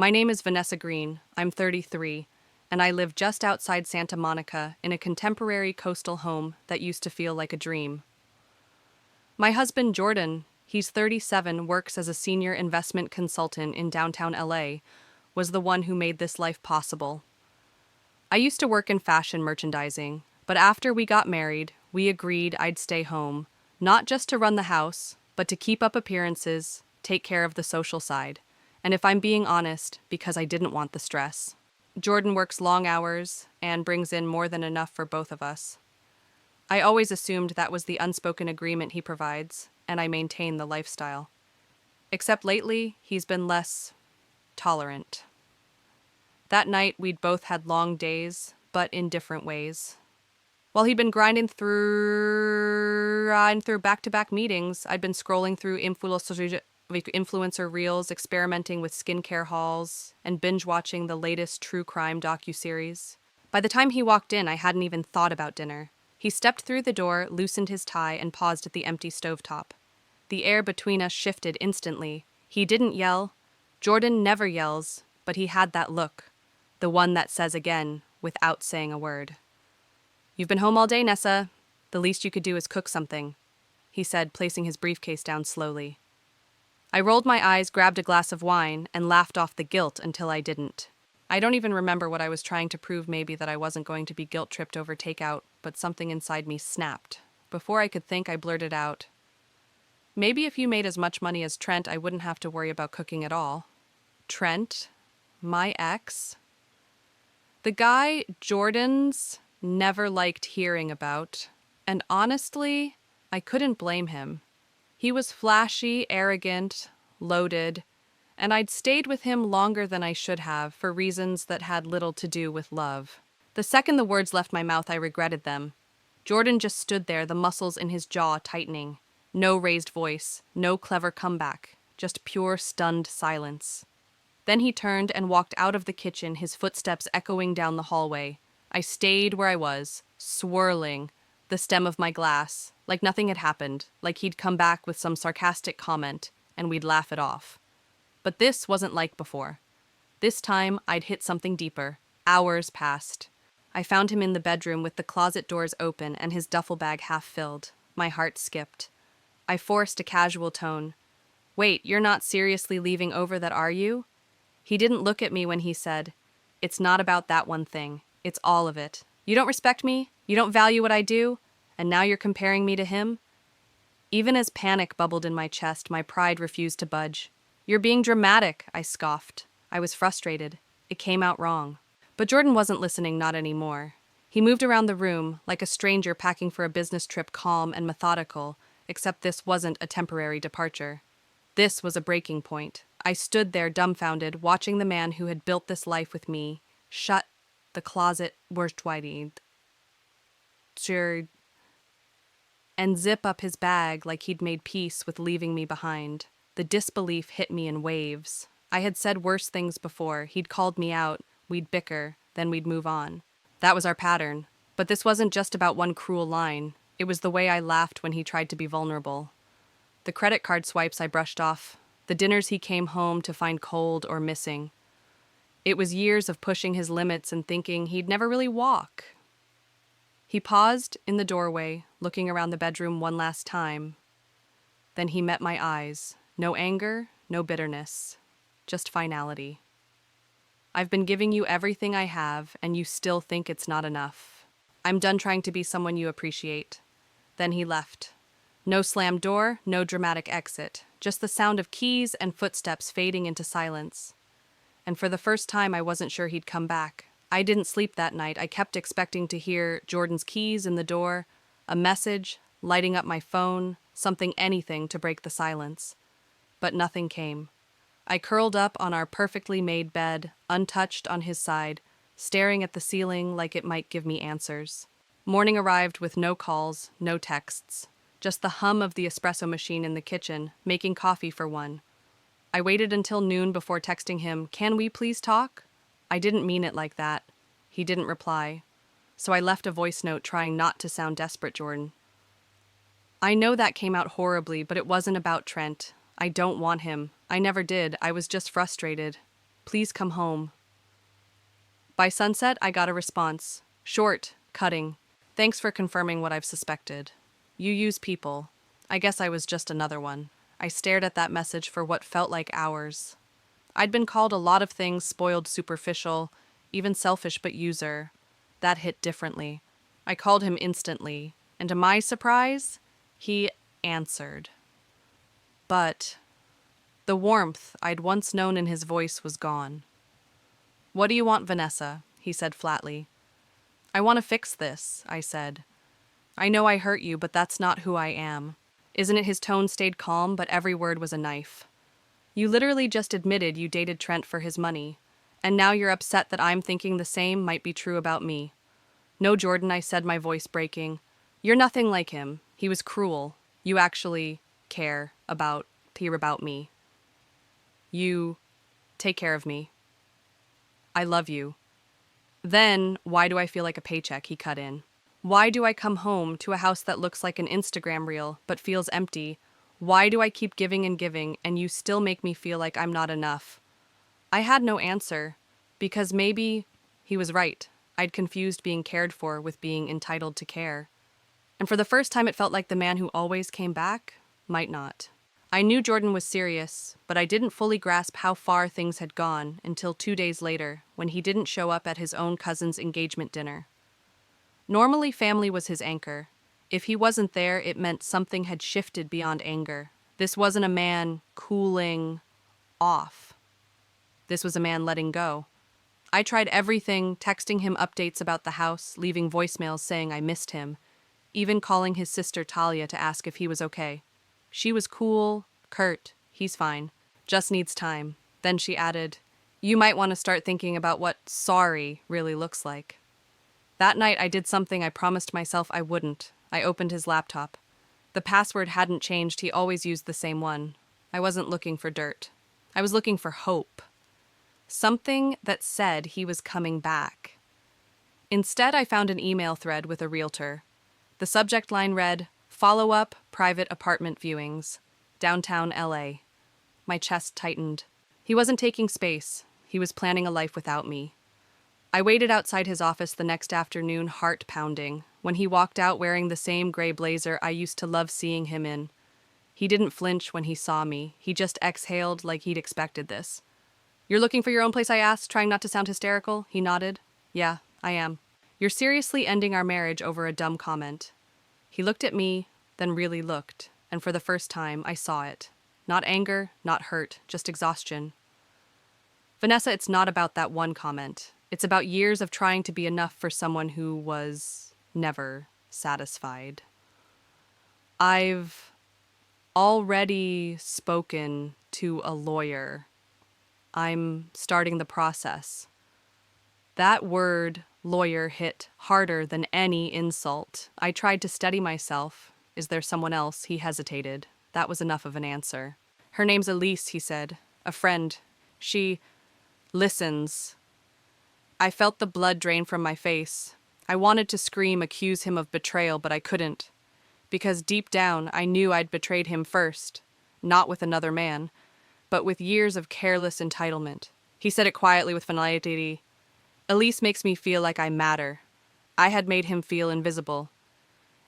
My name is Vanessa Green. I'm 33, and I live just outside Santa Monica in a contemporary coastal home that used to feel like a dream. My husband, Jordan, he's 37, works as a senior investment consultant in downtown LA, was the one who made this life possible. I used to work in fashion merchandising, but after we got married, we agreed I'd stay home, not just to run the house, but to keep up appearances, take care of the social side, and if I'm being honest, because I didn't want the stress. Jordan works long hours and brings in more than enough for both of us. I always assumed that was the unspoken agreement he provides, and I maintain the lifestyle. Except lately, he's been less tolerant. That night, we'd both had long days, but in different ways. While he'd been grinding through back-to-back meetings, I'd been scrolling through influencer reels, experimenting with skincare hauls, and binge-watching the latest true crime docuseries. By the time he walked in, I hadn't even thought about dinner. He stepped through the door, loosened his tie, and paused at the empty stovetop. The air between us shifted instantly. He didn't yell. Jordan never yells, but he had that look. The one that says again, without saying a word. "You've been home all day, Nessa. The least you could do is cook something," he said, placing his briefcase down slowly. I rolled my eyes, grabbed a glass of wine, and laughed off the guilt until I didn't. I don't even remember what I was trying to prove, maybe that I wasn't going to be guilt-tripped over takeout, but something inside me snapped. Before I could think, I blurted out, "Maybe if you made as much money as Trent, I wouldn't have to worry about cooking at all." Trent? My ex? The guy Jordan's never liked hearing about, and honestly, I couldn't blame him. He was flashy, arrogant, loaded, and I'd stayed with him longer than I should have for reasons that had little to do with love. The second the words left my mouth, I regretted them. Jordan just stood there, the muscles in his jaw tightening. No raised voice, no clever comeback, just pure stunned silence. Then he turned and walked out of the kitchen, his footsteps echoing down the hallway. I stayed where I was, swirling the stem of my glass, like nothing had happened, like he'd come back with some sarcastic comment, and we'd laugh it off. But this wasn't like before. This time, I'd hit something deeper. Hours passed. I found him in the bedroom with the closet doors open and his duffel bag half filled. My heart skipped. I forced a casual tone. "Wait, you're not seriously leaving over that, are you?" He didn't look at me when he said, "It's not about that one thing. It's all of it. You don't respect me, you don't value what I do, and now you're comparing me to him?" Even as panic bubbled in my chest, my pride refused to budge. "You're being dramatic," I scoffed. I was frustrated. It came out wrong. But Jordan wasn't listening, not anymore. He moved around the room, like a stranger packing for a business trip, calm and methodical, except this wasn't a temporary departure. This was a breaking point. I stood there dumbfounded, watching the man who had built this life with me shut the closet and zip up his bag like he'd made peace with leaving me behind. The disbelief hit me in waves. I had said worse things before. He'd called me out, we'd bicker, then we'd move on. That was our pattern. But this wasn't just about one cruel line. It was the way I laughed when he tried to be vulnerable. The credit card swipes I brushed off. The dinners he came home to find cold or missing. It was years of pushing his limits and thinking he'd never really walk. He paused in the doorway, looking around the bedroom one last time. Then he met my eyes. No anger, no bitterness, just finality. "I've been giving you everything I have, and you still think it's not enough. I'm done trying to be someone you appreciate." Then he left. No slammed door, no dramatic exit, just the sound of keys and footsteps fading into silence. And for the first time, I wasn't sure he'd come back. I didn't sleep that night. I kept expecting to hear Jordan's keys in the door, a message, lighting up my phone, anything to break the silence. But nothing came. I curled up on our perfectly made bed, untouched on his side, staring at the ceiling like it might give me answers. Morning arrived with no calls, no texts. Just the hum of the espresso machine in the kitchen, making coffee for one. I waited until noon before texting him, "Can we please talk?" I didn't mean it like that. He didn't reply. So I left a voice note trying not to sound desperate, Jordan. I know that came out horribly, but it wasn't about Trent. I don't want him. I never did. I was just frustrated. Please come home. By sunset, I got a response. Short, cutting. Thanks for confirming what I've suspected. You use people. I guess I was just another one. I stared at that message for what felt like hours. I'd been called a lot of things, spoiled, superficial, even selfish, but user. That hit differently. I called him instantly, and to my surprise, he answered. But the warmth I'd once known in his voice was gone. What do you want, Vanessa? He said flatly. I want to fix this, I said. I know I hurt you, but that's not who I am. Isn't it his tone stayed calm, but every word was a knife? You literally just admitted you dated Trent for his money, and now you're upset that I'm thinking the same might be true about me. No, Jordan, I said, my voice breaking. You're nothing like him. He was cruel. You actually care about me. You take care of me. I love you. Then, why do I feel like a paycheck? He cut in. Why do I come home to a house that looks like an Instagram reel but feels empty? Why do I keep giving and you still make me feel like I'm not enough? I had no answer, because maybe he was right. I'd confused being cared for with being entitled to care. And for the first time, it felt like the man who always came back might not. I knew Jordan was serious, but I didn't fully grasp how far things had gone until 2 days later, when he didn't show up at his own cousin's engagement dinner. Normally, family was his anchor. If he wasn't there, it meant something had shifted beyond anger. This wasn't a man cooling off. This was a man letting go. I tried everything, texting him updates about the house, leaving voicemails saying I missed him, even calling his sister Talia to ask if he was okay. She was cool, curt, he's fine, just needs time. Then she added, you might want to start thinking about what sorry really looks like. That night I did something I promised myself I wouldn't. I opened his laptop. The password hadn't changed, he always used the same one. I wasn't looking for dirt. I was looking for hope. Something that said he was coming back. Instead, I found an email thread with a realtor. The subject line read, Follow-up private apartment viewings, downtown LA. My chest tightened. He wasn't taking space. He was planning a life without me. I waited outside his office the next afternoon, heart pounding, when he walked out wearing the same gray blazer I used to love seeing him in. He didn't flinch when he saw me. He just exhaled like he'd expected this. You're looking for your own place, I asked, trying not to sound hysterical. He nodded. Yeah, I am. You're seriously ending our marriage over a dumb comment. He looked at me, then really looked, and for the first time, I saw it. Not anger, not hurt, just exhaustion. Vanessa, it's not about that one comment. It's about years of trying to be enough for someone who was never satisfied. I've already spoken to a lawyer. I'm starting the process. That word, lawyer, hit harder than any insult. I tried to steady myself. Is there someone else? He hesitated. That was enough of an answer. Her name's Elise, he said. A friend. She listens. I felt the blood drain from my face. I wanted to scream, accuse him of betrayal, but I couldn't. Because deep down, I knew I'd betrayed him first. Not with another man, but with years of careless entitlement. He said it quietly with finality. Elise makes me feel like I matter. I had made him feel invisible.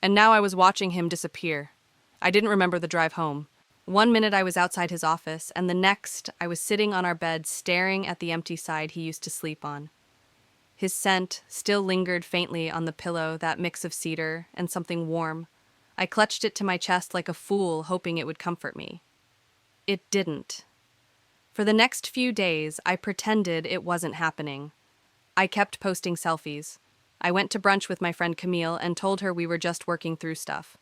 And now I was watching him disappear. I didn't remember the drive home. 1 minute I was outside his office, and the next I was sitting on our bed staring at the empty side he used to sleep on. His scent still lingered faintly on the pillow, that mix of cedar and something warm. I clutched it to my chest like a fool, hoping it would comfort me. It didn't. For the next few days, I pretended it wasn't happening. I kept posting selfies. I went to brunch with my friend Camille and told her we were just working through stuff.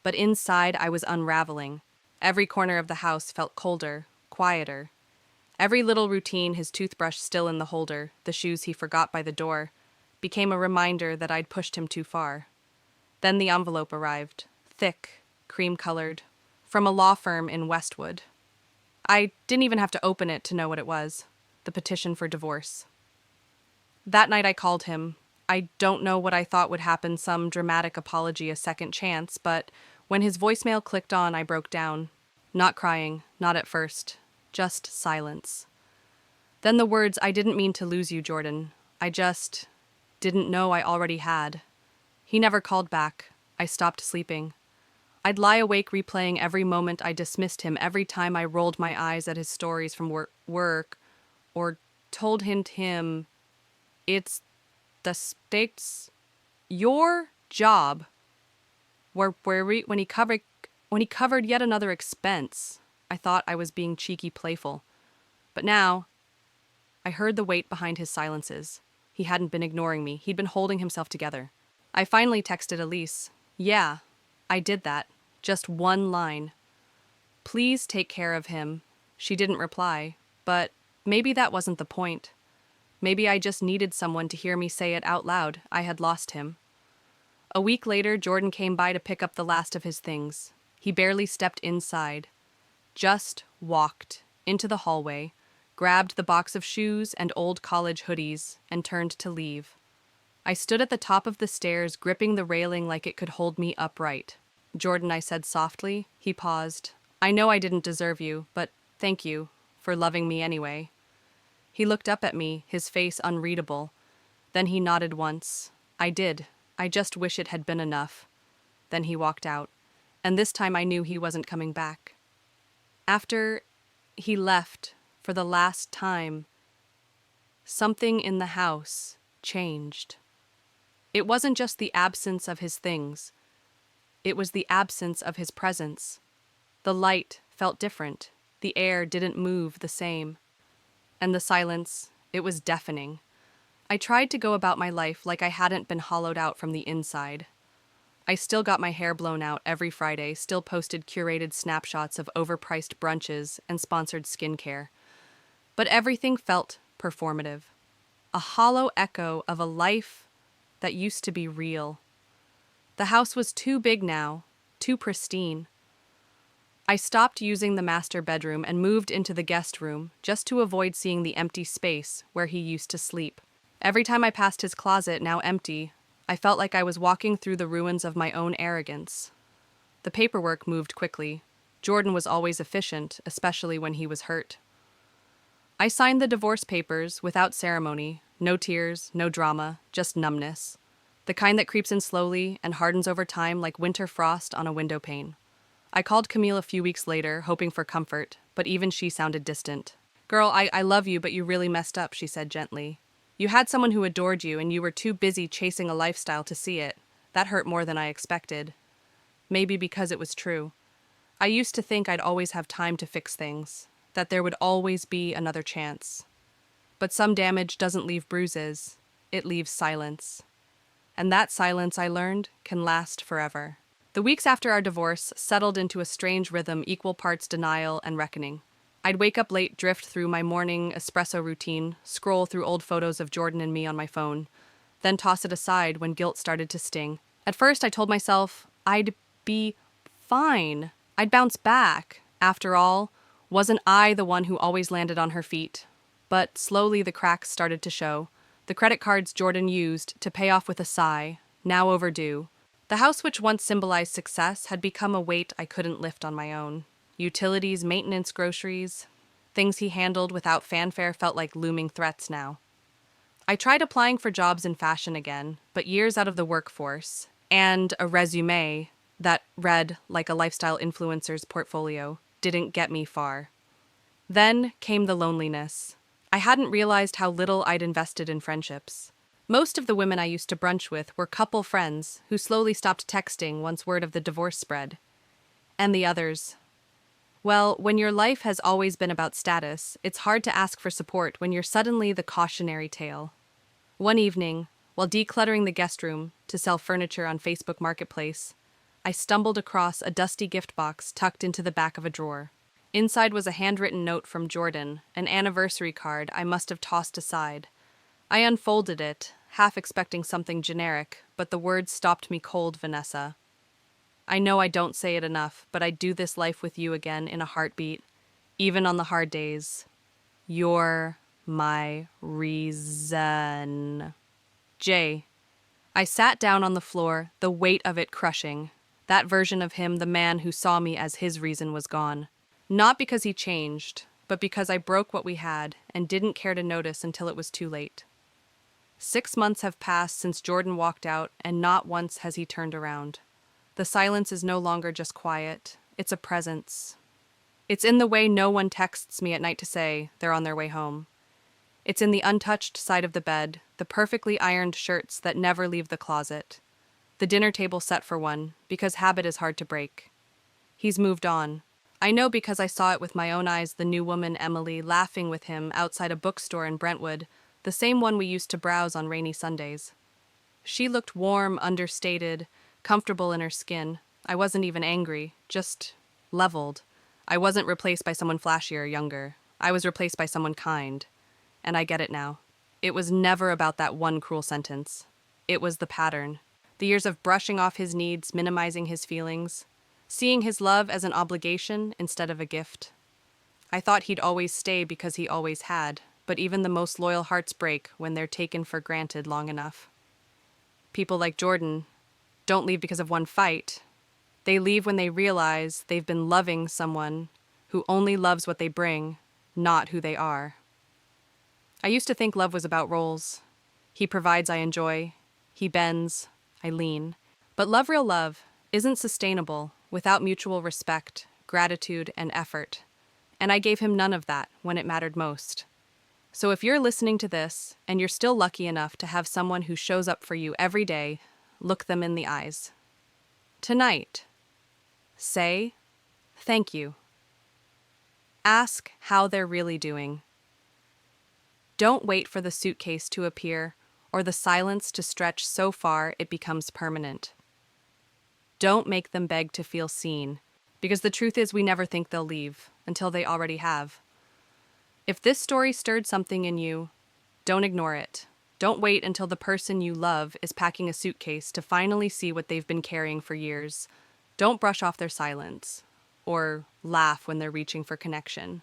But inside, I was unraveling. Every corner of the house felt colder, quieter. Every little routine, his toothbrush still in the holder, the shoes he forgot by the door, became a reminder that I'd pushed him too far. Then the envelope arrived, thick, cream-colored, from a law firm in Westwood. I didn't even have to open it to know what it was, the petition for divorce. That night I called him. I don't know what I thought would happen, some dramatic apology, a second chance, but when his voicemail clicked on, I broke down. Not crying, not at first, just silence. Then the words, "I didn't mean to lose you, Jordan. I just didn't know I already had." He never called back. I stopped sleeping. I'd lie awake replaying every moment I dismissed him, every time I rolled my eyes at his stories from work or told him, "It's the stakes, your job," when he covered yet another expense. I thought I was being cheeky playful. But now, I heard the weight behind his silences. He hadn't been ignoring me. He'd been holding himself together. I finally texted Elise. "Yeah, I did that. Just one line. Please take care of him." She didn't reply, but maybe that wasn't the point. Maybe I just needed someone to hear me say it out loud. I had lost him. A week later, Jordan came by to pick up the last of his things. He barely stepped inside. Just walked into the hallway, grabbed the box of shoes and old college hoodies, and turned to leave. I stood at the top of the stairs, gripping the railing like it could hold me upright. "Jordan," I said softly. He paused. "I know I didn't deserve you, but thank you for loving me anyway." He looked up at me, his face unreadable. Then he nodded once. "I did. I just wish it had been enough." Then he walked out, and this time I knew he wasn't coming back. After he left for the last time, something in the house changed. It wasn't just the absence of his things. It was the absence of his presence. The light felt different. The air didn't move the same. And the silence, it was deafening. I tried to go about my life like I hadn't been hollowed out from the inside. I still got my hair blown out every Friday, still posted curated snapshots of overpriced brunches and sponsored skincare. But everything felt performative. A hollow echo of a life that used to be real. The house was too big now, too pristine. I stopped using the master bedroom and moved into the guest room just to avoid seeing the empty space where he used to sleep. Every time I passed his closet, now empty, I felt like I was walking through the ruins of my own arrogance. The paperwork moved quickly. Jordan was always efficient, especially when he was hurt. I signed the divorce papers without ceremony, no tears, no drama, just numbness. The kind that creeps in slowly and hardens over time like winter frost on a window pane. I called Camille a few weeks later, hoping for comfort, but even she sounded distant. "Girl, I love you, but you really messed up," she said gently. "You had someone who adored you, and you were too busy chasing a lifestyle to see it. That hurt more than I expected." Maybe because it was true. I used to think I'd always have time to fix things, that there would always be another chance. But some damage doesn't leave bruises, it leaves silence. And that silence, I learned, can last forever. The weeks after our divorce settled into a strange rhythm, equal parts denial and reckoning. I'd wake up late, drift through my morning espresso routine, scroll through old photos of Jordan and me on my phone, then toss it aside when guilt started to sting. At first, I told myself I'd be fine. I'd bounce back. After all, wasn't I the one who always landed on her feet? But slowly the cracks started to show. The credit cards Jordan used to pay off with a sigh, now overdue. The house which once symbolized success had become a weight I couldn't lift on my own. Utilities, maintenance, groceries, things he handled without fanfare felt like looming threats now. I tried applying for jobs in fashion again, but years out of the workforce, and a resume that read like a lifestyle influencer's portfolio, didn't get me far. Then came the loneliness. I hadn't realized how little I'd invested in friendships. Most of the women I used to brunch with were couple friends who slowly stopped texting once word of the divorce spread. And the others. Well, when your life has always been about status, it's hard to ask for support when you're suddenly the cautionary tale. One evening, while decluttering the guest room to sell furniture on Facebook Marketplace, I stumbled across a dusty gift box tucked into the back of a drawer. Inside was a handwritten note from Jordan, an anniversary card I must have tossed aside. I unfolded it, half expecting something generic, but the words stopped me cold, Vanessa. "I know I don't say it enough, but I'd do this life with you again in a heartbeat, even on the hard days. You're my reason. Jay." I sat down on the floor, the weight of it crushing. That version of him, the man who saw me as his reason, was gone. Not because he changed, but because I broke what we had and didn't care to notice until it was too late. 6 months have passed since Jordan walked out, and not once has he turned around. The silence is no longer just quiet, it's a presence. It's in the way no one texts me at night to say they're on their way home. It's in the untouched side of the bed, the perfectly ironed shirts that never leave the closet. The dinner table set for one, because habit is hard to break. He's moved on. I know because I saw it with my own eyes, the new woman, Emily, laughing with him outside a bookstore in Brentwood, the same one we used to browse on rainy Sundays. She looked warm, understated, comfortable in her skin. I wasn't even angry, just leveled. I wasn't replaced by someone flashier or younger. I was replaced by someone kind. And I get it now. It was never about that one cruel sentence. It was the pattern. The years of brushing off his needs, minimizing his feelings, seeing his love as an obligation instead of a gift. I thought he'd always stay because he always had, but even the most loyal hearts break when they're taken for granted long enough. People like Jordan don't leave because of one fight. They leave when they realize they've been loving someone who only loves what they bring, not who they are. I used to think love was about roles. He provides, I enjoy. He bends, I lean. But real love, isn't sustainable without mutual respect, gratitude, and effort. And I gave him none of that when it mattered most. So if you're listening to this and you're still lucky enough to have someone who shows up for you every day, look them in the eyes. Tonight, say thank you. Ask how they're really doing. Don't wait for the suitcase to appear or the silence to stretch so far it becomes permanent. Don't make them beg to feel seen, because the truth is we never think they'll leave until they already have. If this story stirred something in you, don't ignore it. Don't wait until the person you love is packing a suitcase to finally see what they've been carrying for years. Don't brush off their silence or laugh when they're reaching for connection.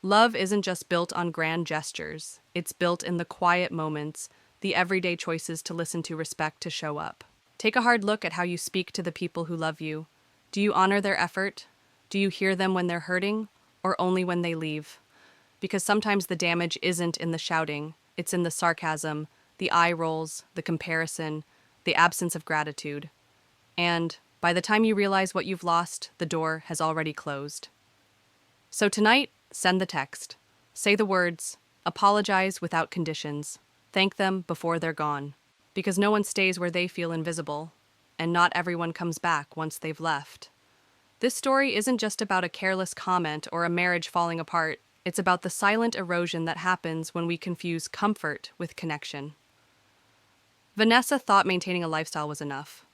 Love isn't just built on grand gestures. It's built in the quiet moments, the everyday choices to listen, to respect, to show up. Take a hard look at how you speak to the people who love you. Do you honor their effort? Do you hear them when they're hurting, or only when they leave? Because sometimes the damage isn't in the shouting, it's in the sarcasm, the eye rolls, the comparison, the absence of gratitude. And by the time you realize what you've lost, the door has already closed. So tonight, send the text. Say the words, apologize without conditions. Thank them before they're gone. Because no one stays where they feel invisible, and not everyone comes back once they've left. This story isn't just about a careless comment or a marriage falling apart. It's about the silent erosion that happens when we confuse comfort with connection. Vanessa thought maintaining a lifestyle was enough.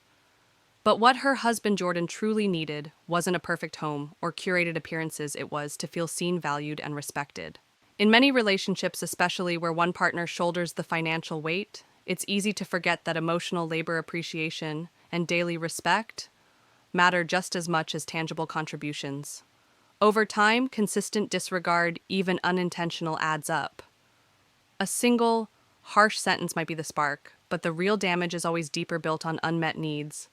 But what her husband Jordan truly needed wasn't a perfect home or curated appearances. It was to feel seen, valued, and respected. In many relationships, especially where one partner shoulders the financial weight, it's easy to forget that emotional labor, appreciation, and daily respect matter just as much as tangible contributions. Over time, consistent disregard, even unintentional, adds up. A single, harsh sentence might be the spark, but the real damage is always deeper, built on unmet needs,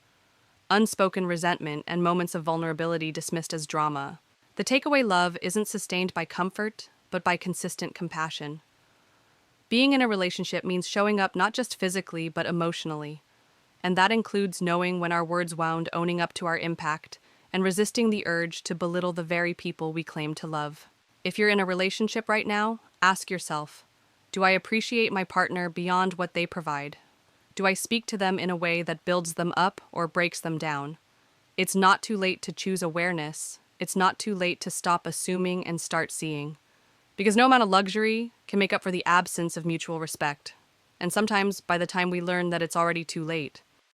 unspoken resentment, and moments of vulnerability dismissed as drama. The takeaway: love isn't sustained by comfort, but by consistent compassion. Being in a relationship means showing up not just physically, but emotionally. And that includes knowing when our words wound, owning up to our impact, and resisting the urge to belittle the very people we claim to love. If you're in a relationship right now, ask yourself, do I appreciate my partner beyond what they provide? Do I speak to them in a way that builds them up or breaks them down? It's not too late to choose awareness. It's not too late to stop assuming and start seeing. Because no amount of luxury can make up for the absence of mutual respect. And sometimes, by the time we learn that it's already too late.